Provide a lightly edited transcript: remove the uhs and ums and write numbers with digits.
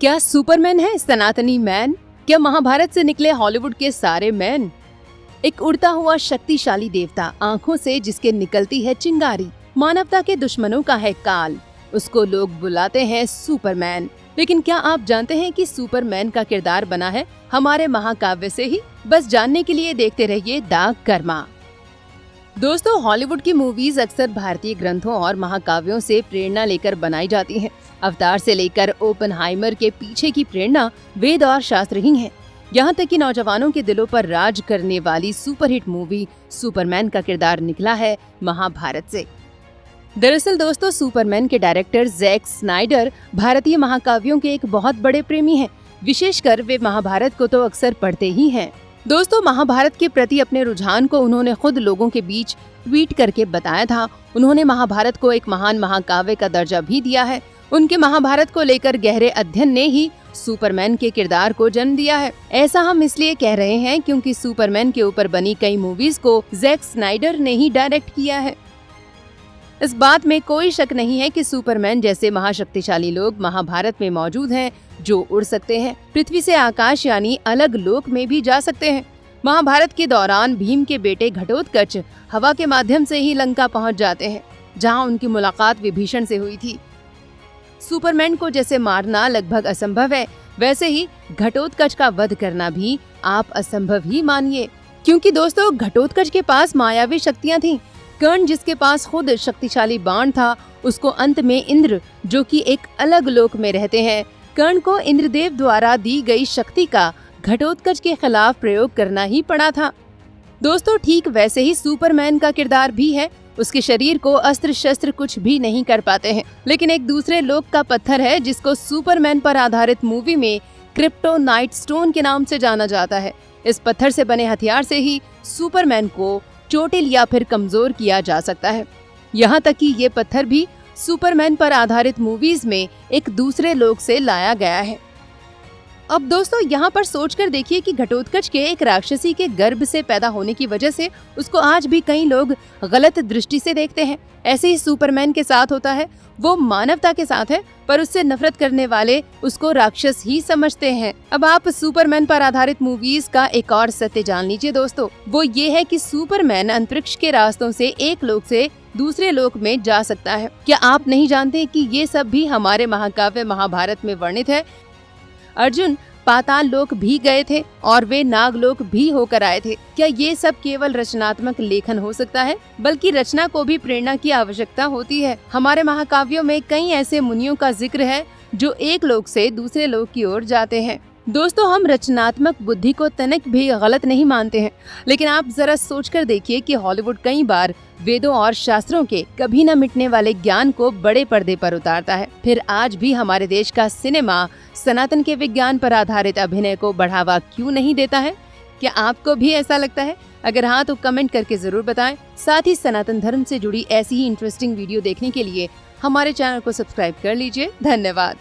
क्या सुपरमैन है सनातनी मैन? क्या महाभारत से निकले हॉलीवुड के सारे मैन? एक उड़ता हुआ शक्तिशाली देवता, आंखों से जिसके निकलती है चिंगारी, मानवता के दुश्मनों का है काल, उसको लोग बुलाते हैं सुपरमैन। लेकिन क्या आप जानते हैं कि सुपरमैन का किरदार बना है हमारे महाकाव्य से ही? बस जानने के लिए देखते रहिए दाग कर्मा। दोस्तों, हॉलीवुड की मूवीज अक्सर भारतीय ग्रंथों और महाकाव्यों से प्रेरणा लेकर बनाई जाती हैं। अवतार से लेकर ओपनहाइमर के पीछे की प्रेरणा वेद और शास्त्र ही है। यहाँ तक कि नौजवानों के दिलों पर राज करने वाली सुपरहिट मूवी सुपरमैन का किरदार निकला है महाभारत से। दरअसल दोस्तों, सुपरमैन के डायरेक्टर जैक स्नाइडर भारतीय महाकाव्यों के एक बहुत बड़े प्रेमी हैं। विशेषकर वे महाभारत को तो अक्सर पढ़ते ही हैं। दोस्तों, महाभारत के प्रति अपने रुझान को उन्होंने खुद लोगों के बीच ट्वीट करके बताया था। उन्होंने महाभारत को एक महान महाकाव्य का दर्जा भी दिया है। उनके महाभारत को लेकर गहरे अध्ययन ने ही सुपरमैन के किरदार को जन्म दिया है। ऐसा हम इसलिए कह रहे हैं क्योंकि सुपरमैन के ऊपर बनी कई मूवीज को जैक स्नाइडर ने ही डायरेक्ट किया है। इस बात में कोई शक नहीं है कि सुपरमैन जैसे महाशक्तिशाली लोग महाभारत में मौजूद हैं, जो उड़ सकते हैं, पृथ्वी से आकाश यानी अलग लोक में भी जा सकते हैं। महाभारत के दौरान भीम के बेटे घटोत्कच हवा के माध्यम से ही लंका पहुंच जाते हैं, जहां उनकी मुलाकात विभीषण से हुई थी। सुपरमैन को जैसे मारना लगभग असंभव है, वैसे ही घटोत्कच का वध करना भी आप असंभव ही मानिए, क्योंकि दोस्तों घटोत्कच के पास मायावी शक्तियां थीं। कर्ण, जिसके पास खुद शक्तिशाली बाण था, उसको अंत में इंद्र, जो कि एक अलग लोक में रहते हैं, कर्ण को इंद्रदेव द्वारा दी गई शक्ति का घटोत्कच के खिलाफ प्रयोग करना ही पड़ा था। दोस्तों, ठीक वैसे ही सुपरमैन का किरदार भी है। उसके शरीर को अस्त्र शस्त्र कुछ भी नहीं कर पाते हैं, लेकिन एक दूसरे लोक का पत्थर है जिसको सुपरमैन पर आधारित मूवी में क्रिप्टोनाइट स्टोन के नाम से जाना जाता है। इस पत्थर से बने हथियार से ही सुपरमैन को चोटिल या फिर कमजोर किया जा सकता है। यहाँ तक कि ये पत्थर भी सुपरमैन पर आधारित मूवीज में एक दूसरे लोक से लाया गया है। अब दोस्तों, यहाँ पर सोचकर देखिए कि घटोत्कच के एक राक्षसी के गर्भ से पैदा होने की वजह से उसको आज भी कई लोग गलत दृष्टि से देखते हैं। ऐसे ही सुपरमैन के साथ होता है। वो मानवता के साथ है, पर उससे नफरत करने वाले उसको राक्षस ही समझते हैं। अब आप सुपरमैन पर आधारित मूवीज का एक और सत्य जान लीजिए दोस्तों, वो ये है कि सुपरमैन अंतरिक्ष के रास्तों से एक लोक से दूसरे लोक में जा सकता है। क्या आप नहीं जानते कि ये सब भी हमारे महाकाव्य महाभारत में वर्णित है? अर्जुन पाताल लोक भी गए थे और वे नागलोक भी होकर आए थे। क्या ये सब केवल रचनात्मक लेखन हो सकता है? बल्कि रचना को भी प्रेरणा की आवश्यकता होती है। हमारे महाकाव्यों में कई ऐसे मुनियों का जिक्र है जो एक लोक से दूसरे लोक की ओर जाते हैं। दोस्तों, हम रचनात्मक बुद्धि को तनिक भी गलत नहीं मानते हैं, लेकिन आप जरा सोचकर देखिए कि हॉलीवुड कई बार वेदों और शास्त्रों के कभी न मिटने वाले ज्ञान को बड़े पर्दे पर उतारता है। फिर आज भी हमारे देश का सिनेमा सनातन के विज्ञान पर आधारित अभिनय को बढ़ावा क्यों नहीं देता है? क्या आपको भी ऐसा लगता है? अगर हाँ, तो कमेंट करके जरूर बताएं। साथ ही सनातन धर्म से जुड़ी ऐसी ही इंटरेस्टिंग वीडियो देखने के लिए हमारे चैनल को सब्सक्राइब कर लीजिए। धन्यवाद।